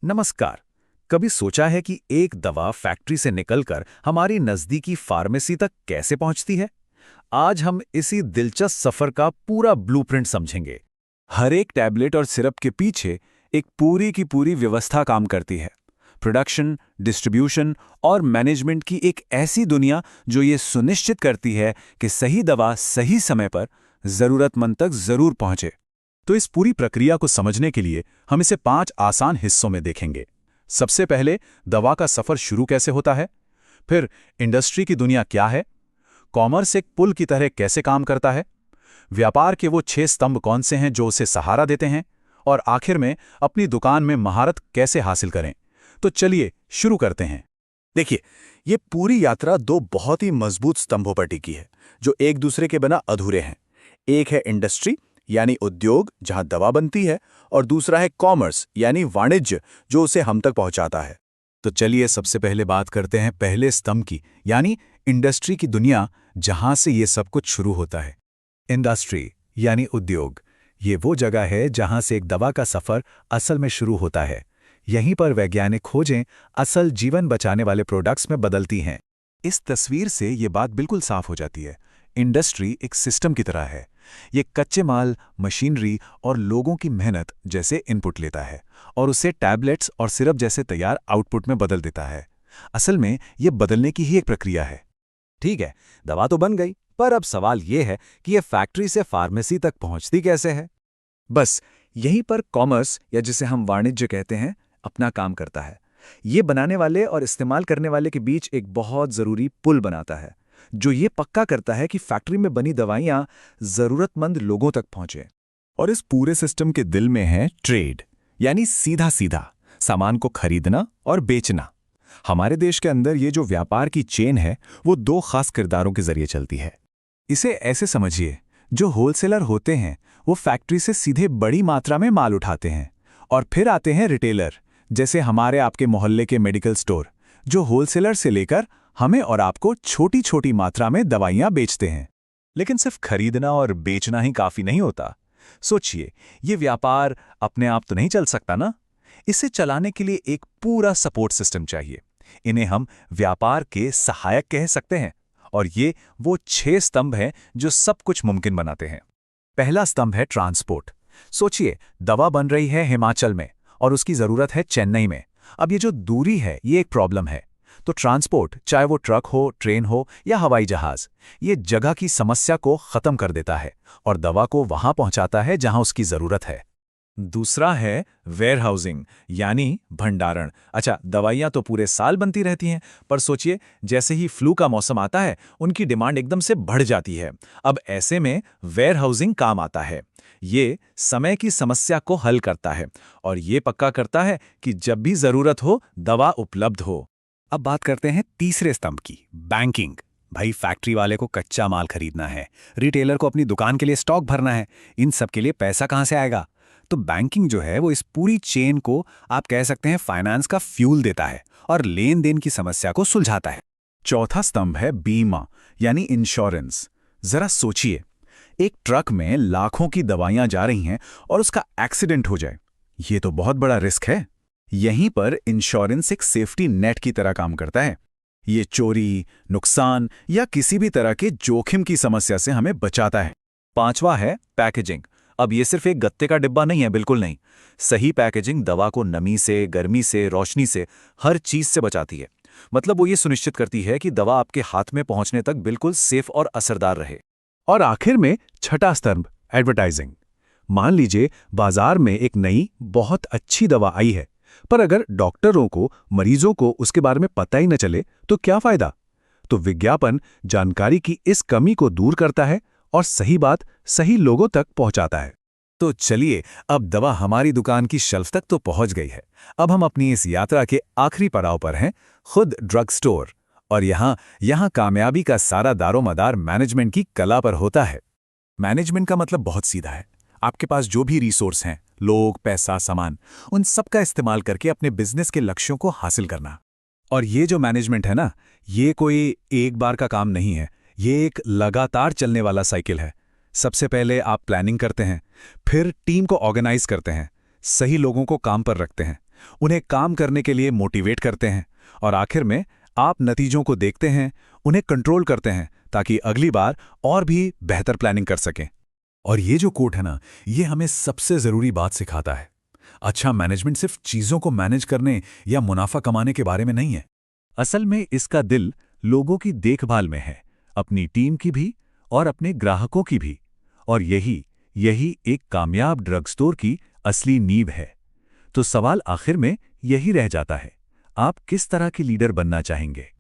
नमस्कार। कभी सोचा है कि एक दवा फैक्ट्री से निकलकर हमारी नज़दीकी फार्मेसी तक कैसे पहुंचती है? आज हम इसी दिलचस्प सफ़र का पूरा ब्लूप्रिंट समझेंगे। हर एक टैबलेट और सिरप के पीछे एक पूरी की पूरी व्यवस्था काम करती है। प्रोडक्शन, डिस्ट्रीब्यूशन और मैनेजमेंट की एक ऐसी दुनिया जो ये सुनिश्चित करती है कि सही दवा सही समय पर ज़रूरतमंद तक ज़रूर पहुंचे। तो इस पूरी प्रक्रिया को समझने के लिए हम इसे 5 आसान हिस्सों में देखेंगे। सबसे पहले दवा का सफ़र शुरू कैसे होता है, फिर इंडस्ट्री की दुनिया क्या है, कॉमर्स एक पुल की तरह कैसे काम करता है, व्यापार के वो 6 स्तंभ कौन से हैं जो उसे सहारा देते हैं, और आखिर में अपनी दुकान में महारत कैसे हासिल करें। तो चलिए शुरू करते हैं। देखिए, ये पूरी यात्रा दो बहुत ही मजबूत स्तंभों पर टिकी है जो एक दूसरे के बिना अधूरे हैं। एक है इंडस्ट्री यानी उद्योग जहां दवा बनती है, और दूसरा है कॉमर्स यानी वाणिज्य जो उसे हम तक पहुंचाता है। तो चलिए सबसे पहले बात करते हैं पहले स्तंभ की, यानी इंडस्ट्री की दुनिया, जहां से ये सब कुछ शुरू होता है। इंडस्ट्री यानी उद्योग, ये वो जगह है जहां से एक दवा का सफ़र असल में शुरू होता है। यहीं पर वैज्ञानिक खोजें असल जीवन बचाने वाले प्रोडक्ट्स में बदलती हैं। इस तस्वीर से ये बात बिल्कुल साफ हो जाती है। इंडस्ट्री एक सिस्टम की तरह है। ये कच्चे माल, मशीनरी और लोगों की मेहनत जैसे इनपुट लेता है और उसे टैबलेट्स और सिरप जैसे तैयार आउटपुट में बदल देता है। असल में ये बदलने की ही एक प्रक्रिया है। ठीक है, दवा तो बन गई, पर अब सवाल ये है कि ये फैक्ट्री से फार्मेसी तक पहुंचती कैसे है? बस यहीं पर कॉमर्स, या जिसे हम वाणिज्य कहते हैं, अपना काम करता है। ये बनाने वाले और इस्तेमाल करने वाले के बीच एक बहुत ज़रूरी पुल बनाता है, जो ये पक्का करता है कि फैक्ट्री में बनी दवाइयाँ ज़रूरतमंद लोगों तक पहुँचें। और इस पूरे सिस्टम के दिल में है ट्रेड, यानी सीधा सीधा सामान को खरीदना और बेचना। हमारे देश के अंदर ये जो व्यापार की चेन है वो दो खास किरदारों के जरिए चलती है। इसे ऐसे समझिए, जो होलसेलर होते हैं वो फैक्ट्री से सीधे बड़ी मात्रा में माल उठाते हैं, और फिर आते हैं रिटेलर, जैसे हमारे आपके मोहल्ले के मेडिकल स्टोर, जो होलसेलर से लेकर हमें और आपको छोटी छोटी मात्रा में दवाइयाँ बेचते हैं। लेकिन सिर्फ खरीदना और बेचना ही काफ़ी नहीं होता। सोचिए, ये व्यापार अपने आप तो नहीं चल सकता ना। इसे चलाने के लिए एक पूरा सपोर्ट सिस्टम चाहिए। इन्हें हम व्यापार के सहायक कह सकते हैं, और ये वो 6 स्तंभ हैं जो सब कुछ मुमकिन बनाते हैं। पहला स्तंभ है ट्रांसपोर्ट। सोचिए, दवा बन रही है हिमाचल में और उसकी ज़रूरत है चेन्नई में। अब ये जो दूरी है, ये एक प्रॉब्लम है। तो ट्रांसपोर्ट, चाहे वो ट्रक हो, ट्रेन हो या हवाई जहाज़, ये जगह की समस्या को ख़त्म कर देता है और दवा को वहाँ पहुँचाता है जहाँ उसकी ज़रूरत है। दूसरा है वेयरहाउसिंग, यानी भंडारण। अच्छा, दवाइयाँ तो पूरे साल बनती रहती हैं, पर सोचिए, जैसे ही फ्लू का मौसम आता है उनकी डिमांड एकदम से बढ़ जाती है। अब ऐसे में वेयरहाउसिंग काम आता है। ये समय की समस्या को हल करता है और ये पक्का करता है कि जब भी ज़रूरत हो दवा उपलब्ध हो। अब बात करते हैं तीसरे स्तंभ की, बैंकिंग। भाई, फैक्ट्री वाले को कच्चा माल खरीदना है, रिटेलर को अपनी दुकान के लिए स्टॉक भरना है, इन सब के लिए पैसा कहाँ से आएगा? तो बैंकिंग जो है वो इस पूरी चेन को आप कह सकते हैं फाइनेंस का फ्यूल देता है और लेन देन की समस्या को सुलझाता है। चौथा स्तंभ है बीमा, यानी इंश्योरेंस। जरा सोचिए, एक ट्रक में लाखों की दवाइयां जा रही हैं और उसका एक्सीडेंट हो जाए, ये तो बहुत बड़ा रिस्क है। यहीं पर इंश्योरेंस एक सेफ्टी नेट की तरह काम करता है। ये चोरी, नुकसान या किसी भी तरह के जोखिम की समस्या से हमें बचाता है। पांचवा है पैकेजिंग। अब ये सिर्फ एक गत्ते का डिब्बा नहीं है, बिल्कुल नहीं। सही पैकेजिंग दवा को नमी से, गर्मी से, रोशनी से, हर चीज से बचाती है। मतलब वो ये सुनिश्चित करती है कि दवा आपके हाथ में पहुंचने तक बिल्कुल सेफ और असरदार रहे। और आखिर में छठा स्तंभ, एडवर्टाइजिंग। मान लीजिए बाजार में एक नई बहुत अच्छी दवा आई है, पर अगर डॉक्टरों को, मरीजों को उसके बारे में पता ही न चले तो क्या फायदा? तो विज्ञापन जानकारी की इस कमी को दूर करता है और सही बात सही लोगों तक पहुंचाता है। तो चलिए, अब दवा हमारी दुकान की शेल्फ तक तो पहुंच गई है। अब हम अपनी इस यात्रा के आखिरी पड़ाव पर हैं, खुद ड्रग स्टोर। और यहाँ कामयाबी का सारा दारोमदार मैनेजमेंट की कला पर होता है। मैनेजमेंट का मतलब बहुत सीधा है। आपके पास जो भी रिसोर्स हैं, लोग, पैसा, सामान, उन सब का इस्तेमाल करके अपने बिजनेस के लक्ष्यों को हासिल करना। और ये जो मैनेजमेंट है ना, ये कोई एक बार का काम नहीं है। ये एक लगातार चलने वाला साइकिल है। सबसे पहले आप प्लानिंग करते हैं, फिर टीम को ऑर्गेनाइज करते हैं, सही लोगों को काम पर रखते हैं, उन्हें काम करने के लिए मोटिवेट करते हैं और आखिर में आप नतीजों को देखते हैं, उन्हें कंट्रोल करते हैं ताकि अगली बार और भी बेहतर प्लानिंग कर सकें। और ये जो कोट है ना, ये हमें सबसे ज़रूरी बात सिखाता है। अच्छा मैनेजमेंट सिर्फ चीज़ों को मैनेज करने या मुनाफा कमाने के बारे में नहीं है। असल में इसका दिल लोगों की देखभाल में है, अपनी टीम की भी और अपने ग्राहकों की भी। और यही एक कामयाब ड्रग स्टोर की असली नींव है। तो सवाल आखिर में यही रह जाता है, आप किस तरह की लीडर बनना चाहेंगे?